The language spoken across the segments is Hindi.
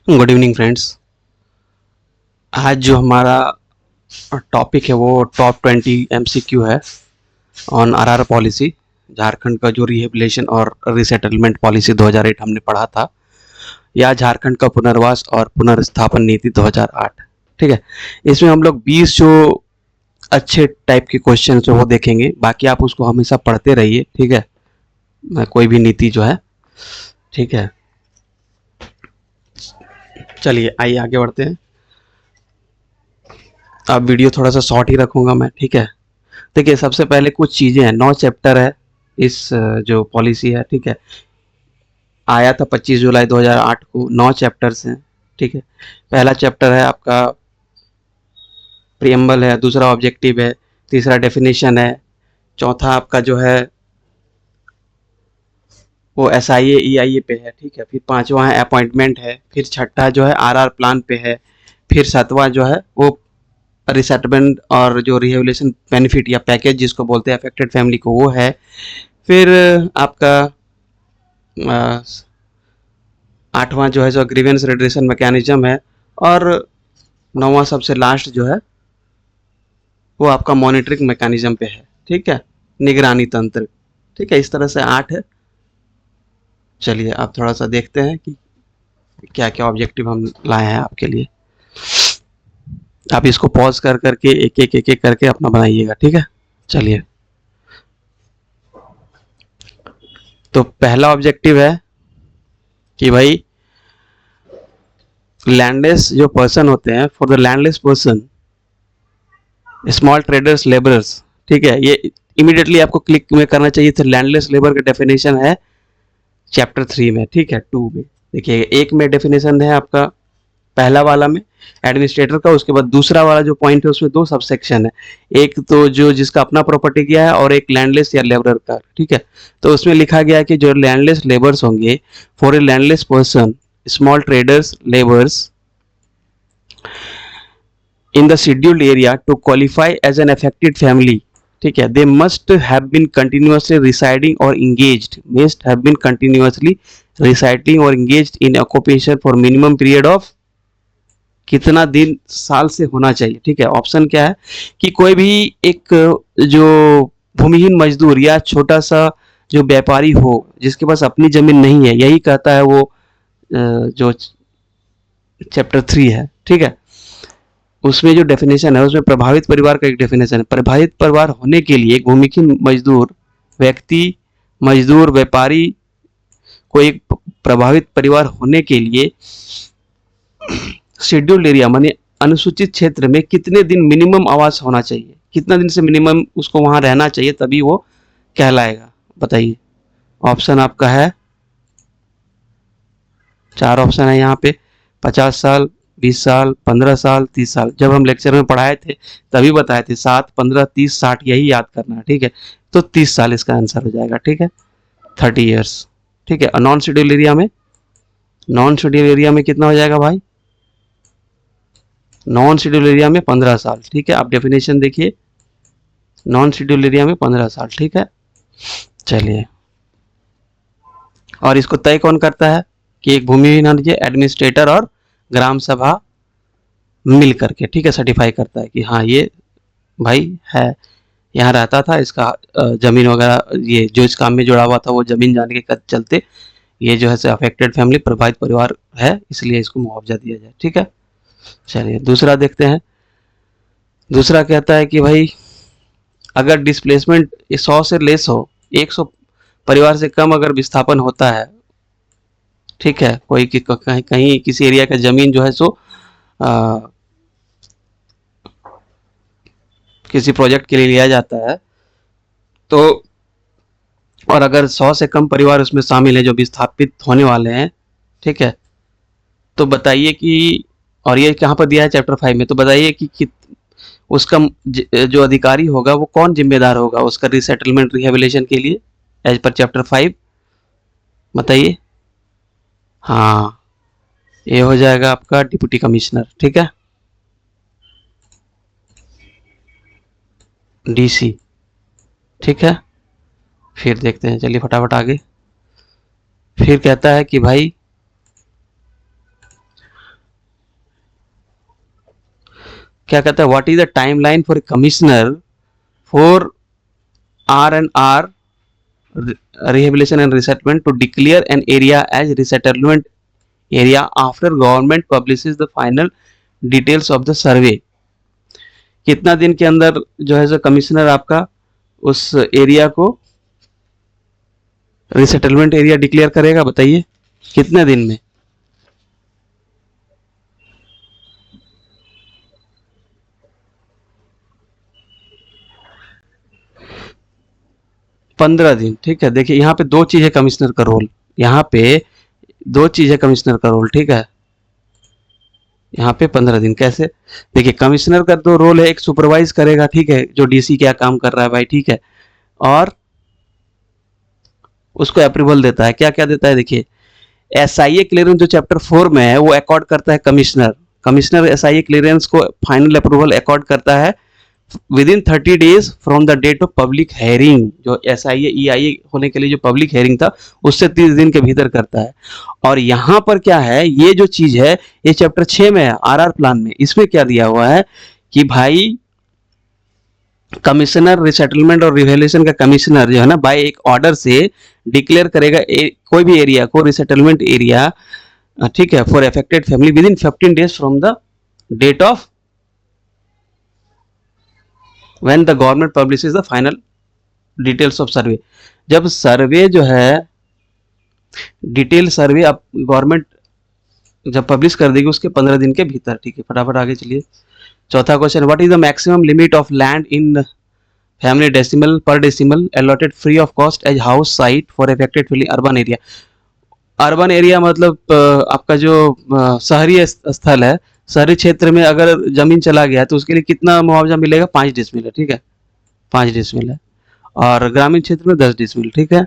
Good evening friends. आज जो हमारा टॉपिक है वो टॉप 20 एमसीक्यू है ऑन आरआर पॉलिसी। झारखंड का जो रिहेबिलिटेशन और रिसेटलमेंट पॉलिसी 2008 हमने पढ़ा था, या झारखंड का पुनर्वास और पुनर्स्थापन नीति 2008। ठीक है, इसमें हम लोग 20 जो अच्छे टाइप के क्वेश्चन जो वो देखेंगे। बाकी आप उसको हमेशा पढ़ते रहिए, ठीक है, कोई भी नीति जो है। ठीक है, चलिए आइए आगे बढ़ते हैं। अब वीडियो थोड़ा सा शॉर्ट ही रखूंगा मैं, ठीक है। देखिए, सबसे पहले कुछ चीज़ें हैं। 9 चैप्टर है इस जो पॉलिसी है, ठीक है। आया था 25 जुलाई 2008 को। 9 चैप्टर्स हैं, ठीक है। पहला चैप्टर है आपका प्रियम्बल है, दूसरा ऑब्जेक्टिव है, तीसरा डेफिनेशन है, चौथा आपका जो है वो एसआईए ईआईए पे है, ठीक है। फिर पांचवा है अपॉइंटमेंट है, फिर छठा जो है आरआर प्लान पे है, फिर सातवां जो है वो रिसेटलमेंट और जो रिहेबिलिटेशन बेनिफिट या पैकेज जिसको बोलते हैं अफेक्टेड फैमिली को, वो है। फिर आपका आठवां जो है जो ग्रीवेंस रिड्रेशन मैकेनिज्म है, और नौवां सबसे लास्ट जो है वो आपका मॉनिटरिंग मैकेनिज्म पे है, ठीक है, निगरानी तंत्र। ठीक है, इस तरह से 8 है। चलिए आप थोड़ा सा देखते हैं कि क्या क्या ऑब्जेक्टिव हम लाए हैं आपके लिए। आप इसको पॉज कर करके एक एक करके अपना बनाइएगा, ठीक है। चलिए, तो पहला ऑब्जेक्टिव है कि भाई लैंडलेस जो पर्सन होते हैं, for the landless person small traders labourers, ठीक है, ये इमीडिएटली आपको क्लिक में करना चाहिए था। लैंडलेस लेबर का डेफिनेशन है चैप्टर 3 में, ठीक है। 2 में देखिए, एक में डेफिनेशन है आपका पहला वाला में एडमिनिस्ट्रेटर का, उसके बाद दूसरा वाला जो पॉइंट है उसमें 2 सबसेक्शन है। एक तो जो जिसका अपना प्रॉपर्टी गया है, और एक लैंडलेस या लेबरर का, ठीक है। तो उसमें लिखा गया है कि जो लैंडलेस लेबर्स होंगे, for a landless person small traders labours in the scheduled area to qualify as an affected family, ठीक है, they must have been continuously residing or engaged in occupation for minimum period of कितना दिन साल से होना चाहिए, ठीक है। ऑप्शन क्या है कि कोई भी एक जो भूमिहीन मजदूर या छोटा सा जो व्यापारी हो जिसके पास अपनी जमीन नहीं है, यही कहता है वो जो चैप्टर 3 है, ठीक है। उसमें जो डेफिनेशन है उसमें प्रभावित परिवार का एक डेफिनेशन है। प्रभावित परिवार होने के लिए एक भूमिहीन मजदूर व्यक्ति, मजदूर, व्यापारी को एक प्रभावित परिवार होने के लिए शेड्यूल्ड एरिया माने अनुसूचित क्षेत्र में कितने दिन मिनिमम आवास होना चाहिए, कितना दिन से मिनिमम उसको वहां रहना चाहिए, तभी वो कहलाएगा। बताइए, ऑप्शन आपका है 4 ऑप्शन है यहाँ पे। 50 साल, 20 साल, 15 साल, 30 साल। जब हम लेक्चर में पढ़ाए थे तभी बताए थे 7, 15, 30, 60 यही याद करना है, ठीक है। तो 30 साल इसका आंसर हो जाएगा, ठीक है, 30 ईयर्स, ठीक है। और नॉन शेड्यूल एरिया में, नॉन शेड्यूल एरिया में कितना हो जाएगा भाई? नॉन शेड्यूल एरिया में 15 साल, ठीक है। आप डेफिनेशन देखिए, नॉन शेड्यूल एरिया में 15 साल, ठीक है। चलिए, और इसको तय कौन करता है कि एक भूमिहीन एडमिनिस्ट्रेटर और ग्राम सभा मिल करके, ठीक है, सर्टिफाई करता है कि हाँ ये भाई है, यहाँ रहता था, इसका जमीन वगैरह ये जो इस काम में जुड़ा हुआ था वो जमीन जाने के चलते ये जो है अफेक्टेड फैमिली, प्रभावित परिवार है, इसलिए इसको मुआवजा दिया जाए, ठीक है। चलिए दूसरा देखते हैं। दूसरा कहता है कि भाई अगर डिस्प्लेसमेंट 100 से लेस हो, 100 परिवार से कम अगर विस्थापन होता है, ठीक है, कोई कहीं कहीं किसी एरिया का जमीन जो है सो किसी प्रोजेक्ट के लिए लिया जाता है, तो और अगर 100 से कम परिवार उसमें शामिल है जो विस्थापित होने वाले हैं, ठीक है, तो बताइए कि, और ये कहाँ पर दिया है चैप्टर 5 में, तो बताइए कि उसका जो अधिकारी होगा वो कौन जिम्मेदार होगा उसका रिसेटलमेंट रिहेबिलिटेशन के लिए एज पर चैप्टर 5? बताइए। हाँ, ये हो जाएगा आपका डिप्टी कमिश्नर, ठीक है, डीसी, ठीक है। फिर देखते हैं, चलिए फटाफट आगे। फिर कहता है कि भाई क्या कहता है, what is the timeline for commissioner for R and R rehabilitation and resettlement to declare an area as resettlement area after government publishes the final details of the survey। कितना दिन के अंदर जो है जो कमिश्नर आपका उस एरिया को रिसेटलमेंट एरिया डिक्लेयर करेगा, बताइए कितने दिन में? 15 दिन। ठीक है, देखिए यहाँ पे दो चीज है कमिश्नर का रोल, यहाँ पे दो चीज है कमिश्नर का रोल। ठीक है, यहाँ पे 15 दिन कैसे? देखिए कमिश्नर का दो रोल है, एक सुपरवाइज करेगा, ठीक है, जो डीसी क्या काम कर रहा है भाई, ठीक है, और उसको अप्रूवल देता है। क्या क्या देता है, देखिए एसआईए क्लियरेंस जो चैप्टर 4 में है वो अकॉर्ड करता है कमिश्नर। कमिश्नर एसआईए क्लियरेंस को फाइनल अप्रूवल अकॉर्ड करता है within 30 days from the date of public hearing. जो एसआईए ईआईए होने के लिए जो पब्लिक हेयरिंग था उससे 30 दिन के भीतर करता है। और यहाँ पर क्या है, ये जो चीज है ये चैप्टर 6 में है आरआर प्लान में। इसमें क्या दिया हुआ है कि भाई कमिश्नर रिसेटलमेंट और रिवेल्यूशन का कमिश्नर जो है ना, बाय एक ऑर्डर से डिक्लेयर करेगा कोई भी एरिया को रिसेटलमेंट एरिया, ठीक है, for affected family within 15 days from the date of when the government publishes the final details of survey. जब सर्वे जो है डिटेल सर्वे अब गवर्नमेंट जब पब्लिश कर देगी उसके 15 दिन के भीतर। ठीक है, फटाफट आगे चलिए। चौथा question, what is the maximum limit of land in family decimal पर decimal allotted free of cost as house site for affected family urban area. Urban area मतलब आपका जो शहरी स्थल है, शहरी क्षेत्र में अगर जमीन चला गया तो उसके लिए कितना मुआवजा मिलेगा? 5 डिसमिल है, ठीक है, 5 डिसमिल है। और ग्रामीण क्षेत्र में 10 डिसमिल। ठीक है,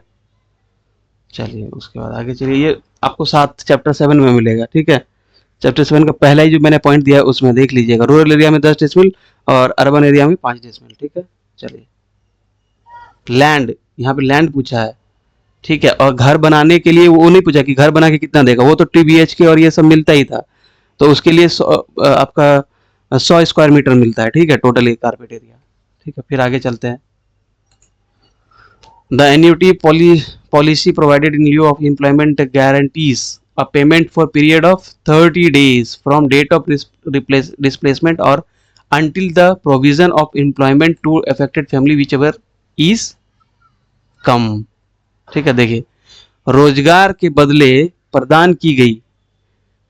चलिए उसके बाद आगे चलिए, ये आपको 7 चैप्टर 7 में मिलेगा। ठीक है, चैप्टर 7 का पहला ही जो मैंने पॉइंट दिया है उसमें देख लीजिएगा, रूरल एरिया में 10 डिसमिल और अर्बन एरिया में 5 डिसमिल। ठीक है, चलिए लैंड, यहाँ पे लैंड पूछा है, ठीक है, और घर बनाने के लिए वो नहीं पूछा कि घर बना के कितना देगा, वो तो TBHK और ये सब मिलता ही था, तो उसके लिए आपका 100 स्क्वायर मीटर मिलता है। ठीक है, टोटल कारपेट एरिया। ठीक है, फिर आगे चलते हैं। The annuity policy provided in lieu of employment guarantees a payment for period of 30 days from date of displacement or until the provision of employment to affected family whichever is come। ठीक है, देखिए रोजगार के बदले प्रदान की गई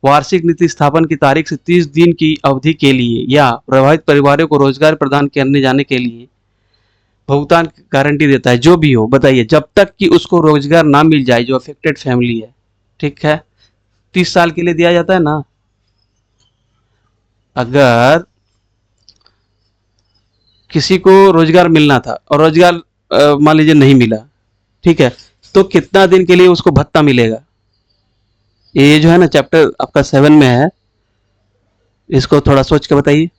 वार्षिक नीति स्थापन की तारीख से 30 दिन की अवधि के लिए या प्रभावित परिवारों को रोजगार प्रदान करने जाने के लिए भुगतान गारंटी देता है। जो भी हो, बताइए, जब तक कि उसको रोजगार ना मिल जाए जो अफेक्टेड फैमिली है। ठीक है, 30 साल के लिए दिया जाता है ना। अगर किसी को रोजगार मिलना था और रोजगार मान लीजिए नहीं मिला, ठीक है, तो कितना दिन के लिए उसको भत्ता मिलेगा? ये जो है ना चैप्टर आपका 7 में है, इसको थोड़ा सोच के बताइए।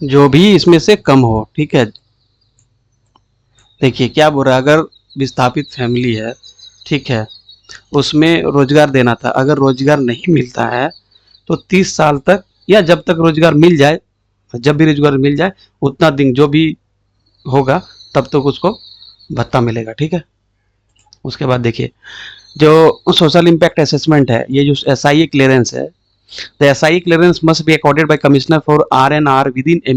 जो भी इसमें से कम हो, ठीक है। देखिए क्या बोल रहा है, अगर विस्थापित फैमिली है, ठीक है, उसमें रोजगार देना था, अगर रोजगार नहीं मिलता है तो 30 साल तक, या जब तक रोजगार मिल जाए, जब भी रोजगार मिल जाए उतना दिन जो भी होगा तब तक उसको भत्ता मिलेगा, ठीक है। उसके बाद देखिए जो सोशल इम्पैक्ट असेसमेंट है, ये जो एसआईए क्लियरेंस है, the SIA clearance must be accorded by commissioner for RNR within a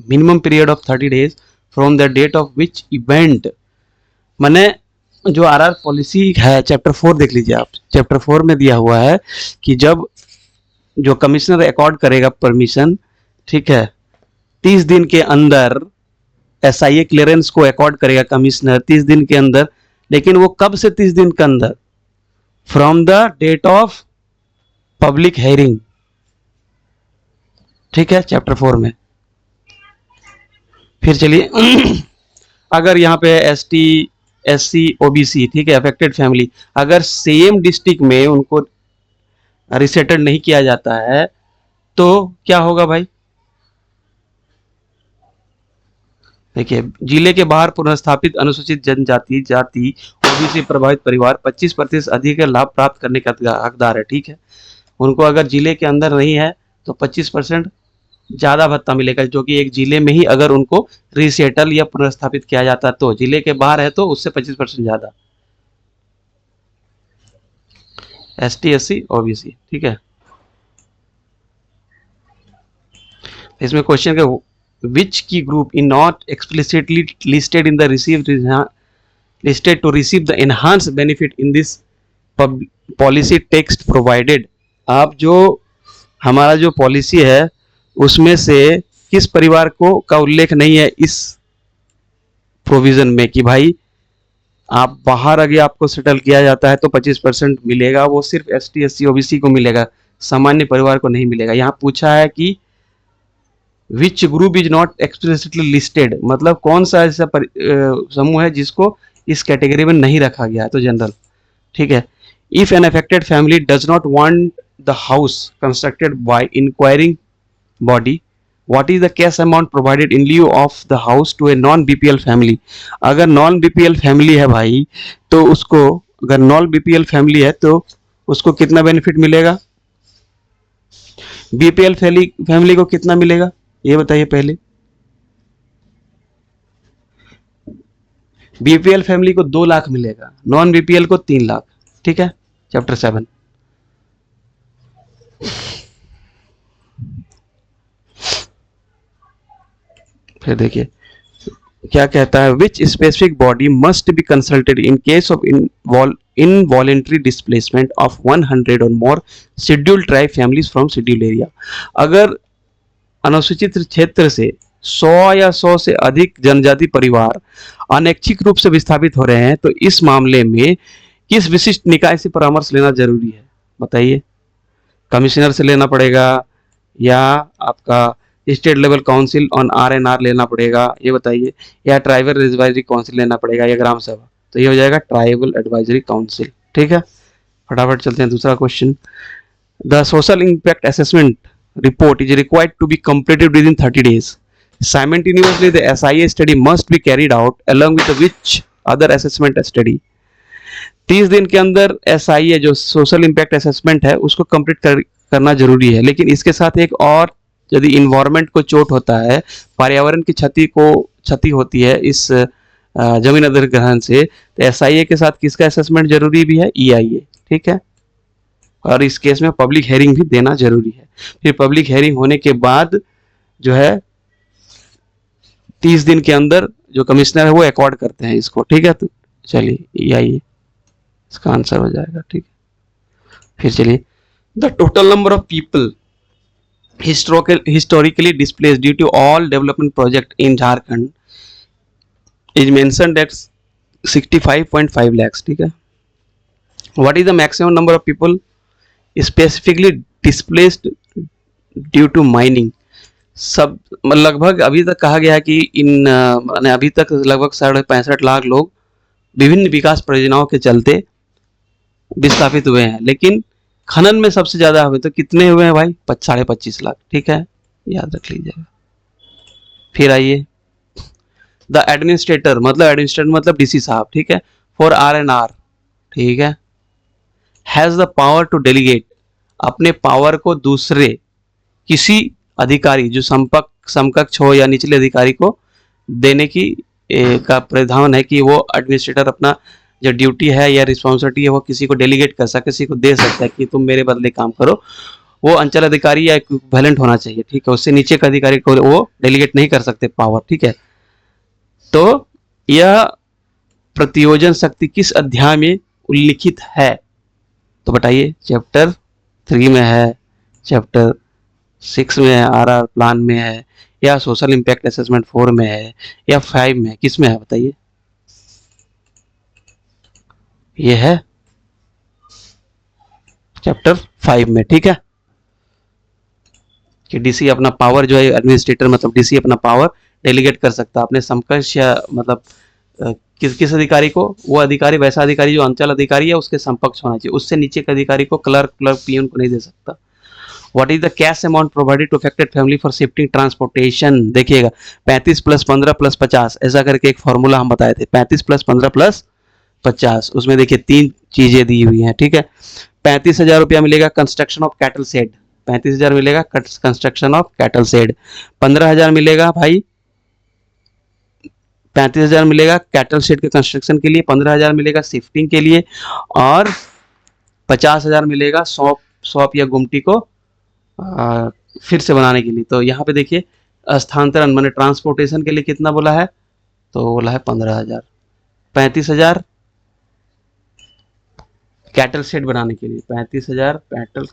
minimum period of 30 days from the date of which event. मैंने जो आरआर पॉलिसी है चैप्टर 4 देख लीजिए आप, चैप्टर 4 में दिया हुआ है कि जब जो कमिश्नर अकॉर्ड करेगा परमिशन, ठीक है, 30 दिन के अंदर एसआईए क्लियरेंस को अकॉर्ड करेगा कमिश्नर 30 दिन के अंदर, लेकिन वो कब से 30 दिन के अंदर, from the date of public hearing, ठीक है, चैप्टर 4 में। फिर चलिए अगर यहाँ पे एसटी एससी ओबीसी, ठीक है, अफेक्टेड फैमिली, अगर सेम डिस्ट्रिक्ट में उनको रिसेटेड नहीं किया जाता है तो क्या होगा भाई? देखिए जिले के बाहर पुनर्स्थापित अनुसूचित जनजाति जाति ओबीसी प्रभावित परिवार 25% अधिक लाभ प्राप्त करने का हकदार है, ठीक है। उनको अगर जिले के अंदर नहीं है तो 25% ज्यादा भत्ता मिलेगा, जो कि एक जिले में ही अगर उनको रिसेटल या पुनर्स्थापित किया जाता है, तो जिले के बाहर है तो उससे 25% ज्यादा। एसटी एससी ओबीसी, ठीक है। इसमें क्वेश्चन का विच की group in not explicitly listed in the received listed to receive the enhanced benefit in this policy text provided। आप जो हमारा जो पॉलिसी है उसमें से किस परिवार को का उल्लेख नहीं है इस प्रोविजन में कि भाई आप बाहर अगर आपको सेटल किया जाता है तो 25% मिलेगा, वो सिर्फ एसटी एससी ओबीसी को मिलेगा, सामान्य परिवार को नहीं मिलेगा। यहाँ पूछा है कि which group is not explicitly listed, मतलब कौन सा ऐसा समूह है जिसको इस कैटेगरी में नहीं रखा गया है, तो जनरल, ठीक है। If an affected family does not want the house constructed by inquiring body, what is the cash amount provided in lieu of the house to a non BPL family. अगर नॉन बीपीएल फैमिली है भाई तो उसको, अगर नॉन बीपीएल फैमिली है तो उसको कितना बेनिफिट मिलेगा, बीपीएल फैमिली को कितना मिलेगा ये बताइए पहले। बीपीएल फैमिली को 2 लाख मिलेगा, नॉन बीपीएल को 3 लाख, ठीक है, चैप्टर 7। फिर देखिए क्या कहता है, which specific body must be consulted in case of involuntary displacement of 100 और more scheduled tribe families from scheduled area. अगर अनुसूचित क्षेत्र से 100 या 100 से अधिक जनजाति परिवार अनैच्छिक रूप से विस्थापित हो रहे हैं तो इस मामले में किस विशिष्ट निकाय से परामर्श लेना जरूरी है बताइए। कमिश्नर से लेना पड़ेगा या आपका state level council on RNR लेना पड़ेगा ये बताइए, या ट्राइबल एडवाइजरी काउंसिल लेना पड़ेगा या ग्राम सभा, तो ये हो जाएगा ट्राइबल एडवाइजरी काउंसिल, ठीक है। फटाफट चलते हैं दूसरा question. The social impact assessment report is required to be completed within 30 days. Simultaneously, the SIA study must be carried out along with which other assessment study. 30 दिन के अंदर SIA जो सोशल इम्पैक्ट असेसमेंट है उसको कंप्लीट करना जरूरी है, लेकिन इसके साथ एक और, यदि इन्वायरमेंट को चोट होता है, पर्यावरण की क्षति होती है इस जमीन अधिग्रहण से, तो SIA के साथ किसका असेसमेंट जरूरी भी है, EIA, ठीक है। और इस केस में पब्लिक हेयरिंग भी देना जरूरी है। फिर पब्लिक हेयरिंग होने के बाद जो है 30 दिन के अंदर जो कमिश्नर है वो अकॉर्ड करते हैं इसको, ठीक है। तो चलिए आइए इसका आंसर हो जाएगा, ठीक है। फिर चलिए the total number of people historically displaced due to all development project in Jharkhand is mentioned at 65.5 lakhs, ठीक है। What is the maximum number of people specifically displaced due to mining. सब लगभग अभी तक कहा गया है कि इन अभी तक लगभग 65.5 लाख लोग विभिन्न विकास परियोजनाओं के चलते विस्थापित हुए हैं, लेकिन खनन में सबसे ज्यादा हुए तो कितने हुए हैं भाई, 25.5 लाख, ठीक है, याद रख लीजिएगा। फिर आइए, द एडमिनिस्ट्रेटर मतलब डीसी साहब, ठीक है, फॉर आर एन आर, ठीक है, has the power to delegate, अपने पावर को दूसरे किसी अधिकारी जो समकक्ष हो या निचले अधिकारी को देने की का प्रावधान है कि वो एडमिनिस्ट्रेटर अपना जो ड्यूटी है या रिस्पॉन्सिबिलिटी है वो किसी को डेलीगेट कर सकता है, किसी को दे सकता है कि तुम मेरे बदले काम करो। वो अंचल अधिकारी या इक्विवेलेंट होना चाहिए, ठीक है, उससे नीचे का अधिकारी को वो डेलीगेट नहीं कर सकते पावर, ठीक है। तो यह प्रतियोजन शक्ति किस अध्याय में उल्लिखित है? तो बताइए, चैप्टर 3 में है, चैप्टर 6 में है, आरआर प्लान में है, या सोशल इम्पैक्ट असेसमेंट 4 में है, या 5 में है, किस में है बताइए? ये है चैप्टर 5 में, ठीक है, कि डीसी अपना पावर जो है एडमिनिस्ट्रेटर मतलब डीसी अपना पावर डेलीगेट कर सकता है अपने समकक्ष या मतलब किस अधिकारी को, वो अधिकारी वैसा अधिकारी जो अंचल अधिकारी है उसके समकक्ष होना चाहिए, उससे नीचे के अधिकारी को क्लर्क पियून को नहीं दे सकता। What is the cash amount provided to affected family for shifting transportation? देखिएगा 35 + 15 + 50 ऐसा करके एक फॉर्मूला हम बताए थे, 35 + 15 + 50, उसमें देखिए 3 चीजें दी हुई हैं, ठीक है। 35,000 रुपया मिलेगा कंस्ट्रक्शन ऑफ कैटल शेड, 35,000 मिलेगा कंस्ट्रक्शन ऑफ कैटल शेड, 15,000 मिलेगा भाई, 35,000 मिलेगा कैटल शेड के कंस्ट्रक्शन के लिए, 15,000 मिलेगा शिफ्टिंग के लिए, और 50,000 मिलेगा शॉप या गुमटी को फिर से बनाने के लिए। तो यहाँ पे देखिए स्थानांतरण माने ट्रांसपोर्टेशन के लिए कितना बोला है? तो बोला है 15,000। 35,000 कैटल शेड बनाने के लिए, 35,000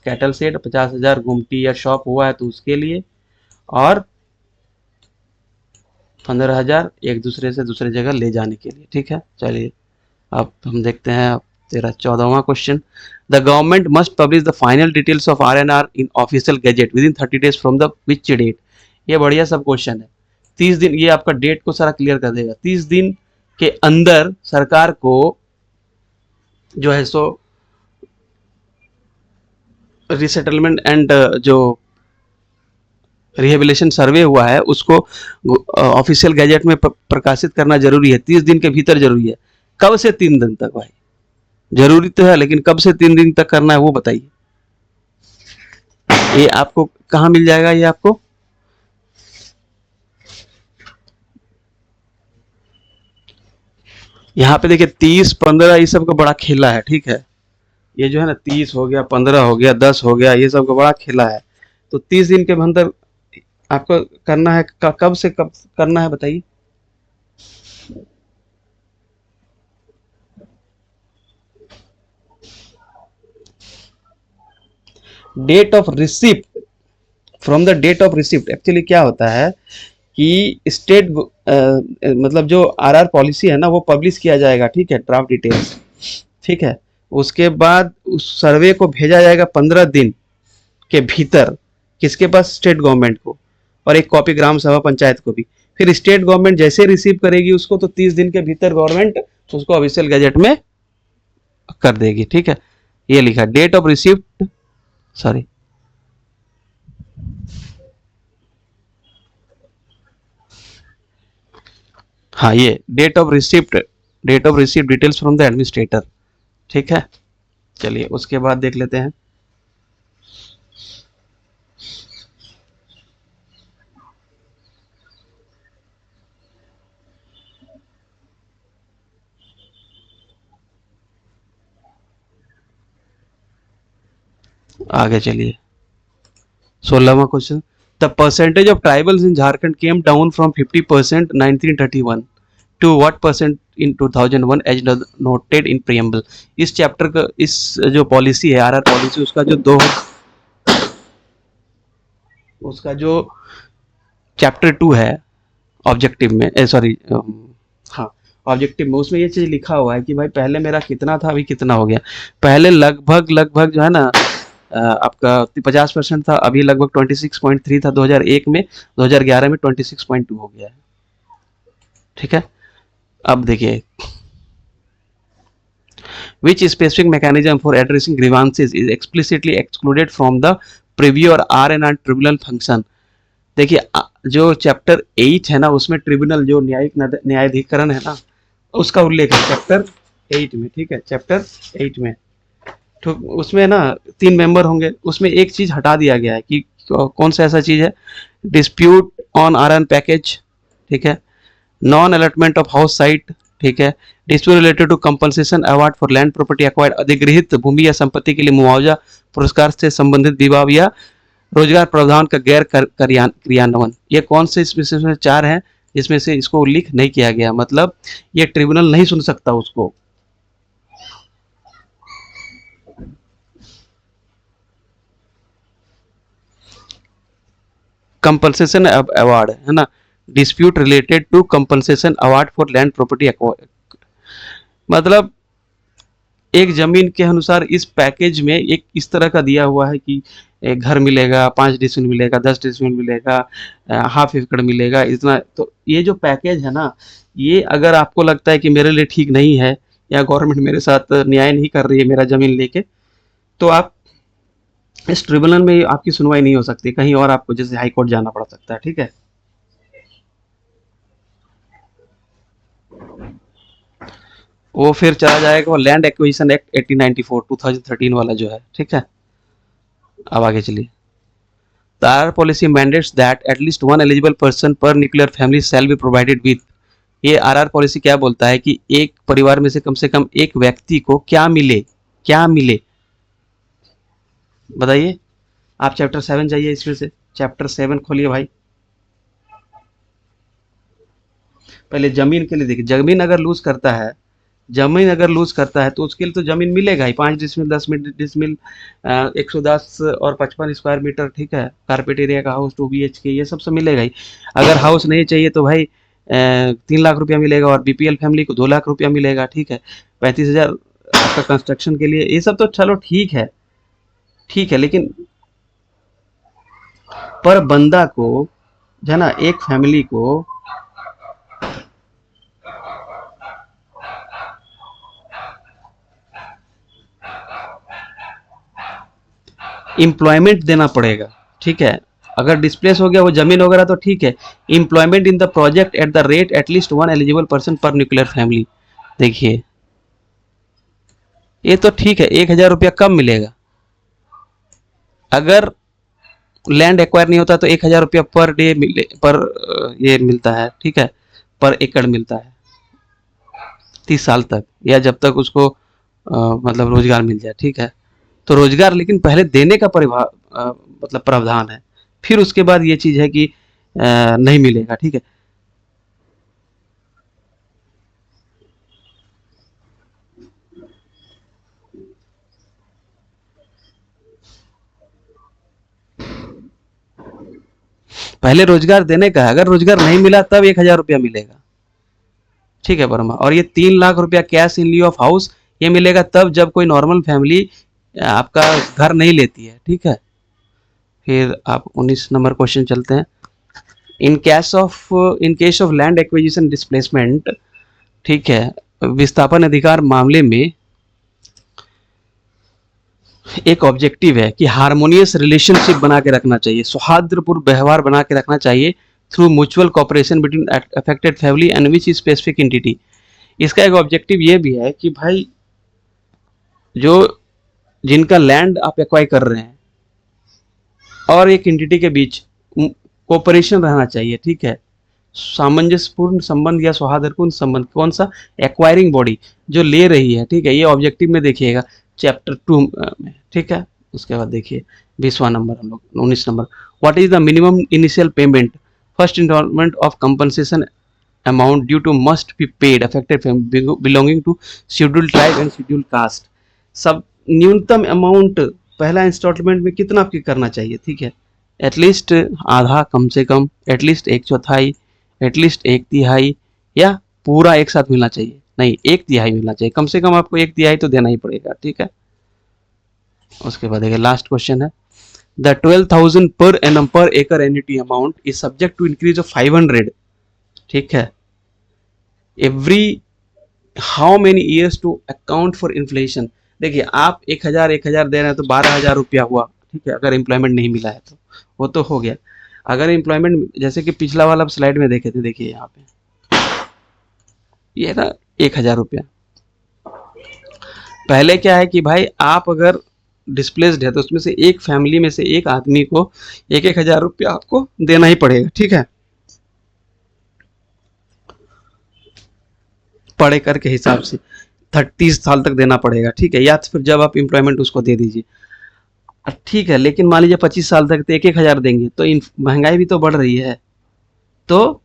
कैटल शेड, 50,000 गुमटी या शॉप हुआ है तो उसके लिए, और 15,000 एक दूसरे से दूसरे जगह ले जाने के लिए, ठीक है। चलिए अब हम देखते हैं तेरा 14वां question. The government must publish the final details of RNR in official gazette within 30 days from the which date? ये बढ़िया सब क्वेश्चन है। 30 दिन, ये आपका डेट को सारा क्लियर कर देगा। 30 दिन के अंदर सरकार को जो है सो रिसेटलमेंट एंड जो रिहेबिलिटेशन सर्वे हुआ है उसको ऑफिशियल गैजेट में प्रकाशित करना जरूरी है, 30 दिन के भीतर जरूरी है। कब से 3 दिन तक भाई? जरूरी तो है लेकिन कब से 3 दिन तक करना है वो बताइए। ये आपको कहाँ मिल जाएगा? ये आपको यहाँ पे देखिए 30, 15 ये सब का बड़ा खेला है, ठीक है। ये जो है ना 30 हो गया, 15 हो गया, 10 हो गया, ये सब का बड़ा खेला है। तो 30 दिन के अंदर आपको करना है, कब से कब करना है बताइए। Date of receipt, from the date of receipt actually क्या होता है कि स्टेट मतलब जो आरआर पॉलिसी है ना वो पब्लिश किया जाएगा, ठीक है, ड्राफ्ट डिटेल्स, ठीक है। उसके बाद उस सर्वे को भेजा जाएगा 15 दिन के भीतर, किसके पास? स्टेट गवर्नमेंट को, और एक कॉपी ग्राम सभा पंचायत को भी। फिर स्टेट गवर्नमेंट जैसे रिसीव करेगी उसको तो 30 दिन के भीतर गवर्नमेंट उसको ऑफिशियल गैजेट में कर देगी, ठीक है। ये लिखा डेट ऑफ रिसिप्ट, सॉरी हाँ, ये date of receipt details from the administrator, ठीक है। चलिए उसके बाद देख लेते हैं। आगे चलिए 16वां question. The percentage of tribals in Jharkhand came down from 50% 1931 to what percent in 2001 as noted in preamble? इस चैप्टर का, इस जो पॉलिसी है आरआर पॉलिसी, उसका जो चैप्टर 2 है ऑब्जेक्टिव में, सॉरी हाँ ऑब्जेक्टिव में, उसमें ये चीज लिखा हुआ है कि भाई पहले मेरा कितना था अभी कितना हो गया। पहले लगभग जो है ना आपका 50% था, अभी लगभग 26.3 था 2001 में, 2011 में 26.2 हो गया है, ठीक है। अब देखिए which specific mechanism for addressing grievances is explicitly excluded from the preview or R&R tribunal function? देखिए जो चैप्टर 8 है ना, उसमें ट्रिब्यूनल जो न्यायिक न्यायाधिकरण है ना, उसका उल्लेख है चैप्टर 8 में, ठीक है, चैप्टर 8 में। तो उसमें ना 3 मेंबर होंगे, उसमें एक चीज हटा दिया गया है कि कौन सा ऐसा चीज है, dispute on R N package, ठीक है, non allotment of house site, ठीक है, dispute related to compensation award for land property acquired, अधिग्रहित भूमि या संपत्ति के लिए मुआवजा पुरस्कार से संबंधित विवाद या रोजगार प्रावधान का गैर क्रियान्वयन। ये कौन से इसमें 4 हैं जिसमें से इसको उल्लेख नहीं किया गया, मतलब ये ट्रिब्यूनल नहीं सुन सकता उसको। कंपनसेशन अवार्ड है ना, dispute related to compensation award for land property acquired, मतलब एक जमीन के अनुसार इस पैकेज में एक इस तरह का दिया हुआ है कि एक घर मिलेगा, 5 डिसमिल मिलेगा, 10 डिसमिल मिलेगा, हाफ एकड़ मिलेगा, इतना। तो ये जो पैकेज है ना, ये अगर आपको लगता है कि मेरे लिए ठीक नहीं है या गवर्नमेंट मेरे साथ न्याय नहीं कर रही है मेरा जमीन लेके, तो आप इस ट्रिब्यूनल में आपकी सुनवाई नहीं हो सकती, कहीं और आपको जैसे हाई कोर्ट जाना पड़ सकता है, ठीक है। वो फिर चला जाएगा वो लैंड एक्विजिशन एक्ट 1894 2013 वाला जो है, ठीक है। अब आगे चलिए। The RR policy mandates that at least one eligible person per nuclear family shall be provided with। ये आरआर पॉलिसी क्या बोलता है कि एक परिवार में से कम एक व्यक्ति को क्या मिले, क्या मिले, बताइए। आप चैप्टर 7 जाइए, इसमें से चैप्टर 7 खोलिए भाई। पहले जमीन के लिए देखिए, जमीन अगर लूज करता है, जमीन अगर लूज करता है तो उसके लिए तो जमीन मिलेगा ही, 5 डिसमिल 10 डिसमिल 110 और 55 स्क्वायर मीटर, ठीक है, कारपेट एरिया का हाउस 2 BHK, ये सब मिलेगा ही। अगर हाउस नहीं चाहिए तो भाई 3 लाख रुपया मिलेगा, और बीपीएल फैमिली को 2 लाख रुपया मिलेगा, ठीक है, 35,000 आपका कंस्ट्रक्शन के लिए। ये सब तो चलो ठीक है, ठीक है, लेकिन पर बंदा को है ना, एक फैमिली को एम्प्लॉयमेंट देना पड़ेगा, ठीक है। अगर डिस्प्लेस हो गया वो जमीन वगैरह तो ठीक है, employment in the project at the rate at least 1 eligible person पर न्यूक्लियर फैमिली। देखिए ये तो ठीक है, 1,000 रुपया कम मिलेगा। अगर लैंड एक्वायर नहीं होता तो 1,000 रुपया पर डे पर ये मिलता है, ठीक है, पर एकड़ मिलता है 30 साल तक, या जब तक उसको मतलब रोजगार मिल जाए, ठीक है। तो रोजगार लेकिन पहले देने का मतलब प्रावधान है, फिर उसके बाद ये चीज है कि नहीं मिलेगा, ठीक है। पहले रोजगार देने का है, अगर रोजगार नहीं मिला तब 1,000 रुपया मिलेगा, ठीक है वर्मा। और ये 3 लाख रुपया cash in lieu of house, ये मिलेगा तब जब कोई नॉर्मल फैमिली आपका घर नहीं लेती है, ठीक है। फिर आप 19 नंबर क्वेश्चन चलते हैं। इन case of land acquisition displacement, ठीक है, विस्थापन अधिकार मामले में एक ऑब्जेक्टिव है कि हार्मोनियस रिलेशनशिप बना के रखना चाहिए, सौहार्दपूर्ण व्यवहार बना के रखना चाहिए through mutual cooperation between affected family and which specific entity. इसका एक ऑब्जेक्टिव ये भी है कि भाई जो जिनका लैंड आप एक्वायर कर रहे हैं और एक एंटिटी के बीच कोऑपरेशन रहना चाहिए, ठीक है, सामंजस्यपूर्ण संबंध या सौहार्दपूर्ण संबंध। कौन सा? एक्वायरिंग बॉडी जो ले रही है, ठीक है, ये ऑब्जेक्टिव में देखिएगा चैप्टर 2 में, ठीक है। उसके बाद देखिए 20वां नंबर, हम लोग 19 number, what is the minimum initial payment first instalment of compensation amount due to must be paid affected family belonging to scheduled tribe and scheduled caste. सब न्यूनतम अमाउंट पहला इंस्टॉलमेंट में कितना आपकी करना चाहिए, ठीक है, एटलीस्ट आधा, कम से कम एटलीस्ट 1/4, एटलीस्ट 1/3, या पूरा एक साथ मिलना चाहिए, नहीं 1/3 मिलना चाहिए, कम से कम आपको 1/3 तो देना ही पड़ेगा, ठीक है। उसके बाद देखिए लास्ट क्वेश्चन है, द 12,000 पर एनम पर एकड़ annuity amount is subject to increase of 500, ठीक है, every how many years to account for inflation. देखिए आप 1,000 दे रहे हैं तो 12,000 रुपया हुआ, ठीक है, अगर एम्प्लॉयमेंट नहीं मिला है तो वो तो हो गया। अगर एम्प्लॉयमेंट जैसे कि पिछला वाला स्लाइड में देखे थे, देखिए यहाँ पे ये ना 1000 रुपया। पहले क्या है कि भाई आप अगर डिस्प्लेस्ड है तो उसमें से एक फैमिली में से एक आदमी को 1000 रुपया आपको देना ही पड़ेगा, ठीक है, पढ़े कर के हिसाब से 30 साल तक देना पड़ेगा, ठीक है, या फिर जब आप एम्प्लॉयमेंट उसको दे दीजिए, ठीक है। लेकिन मान लीजिए 25 साल तक तो 1-1000 देंगे तो महंगाई भी तो बढ़ रही है, तो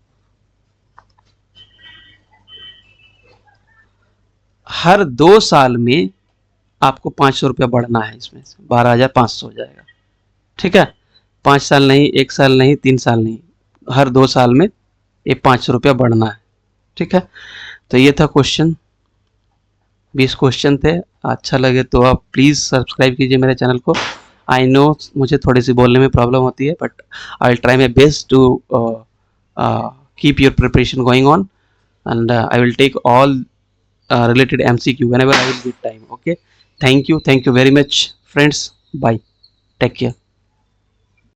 हर 2 साल में आपको 500 रुपया बढ़ना है, इसमें से 12,500 हो जाएगा, ठीक है। 5 साल नहीं, 1 साल नहीं, 3 साल नहीं, हर 2 साल में ये 500 रुपया बढ़ना है, ठीक है। तो ये था क्वेश्चन, 20 क्वेश्चन थे। अच्छा लगे तो आप प्लीज़ सब्सक्राइब कीजिए मेरे चैनल को। आई नो मुझे थोड़ी सी बोलने में प्रॉब्लम होती है, but I will try my best to keep your preparation going on, and I will take all related MCQ whenever I will get time. Okay, thank you very much friends, bye, take care.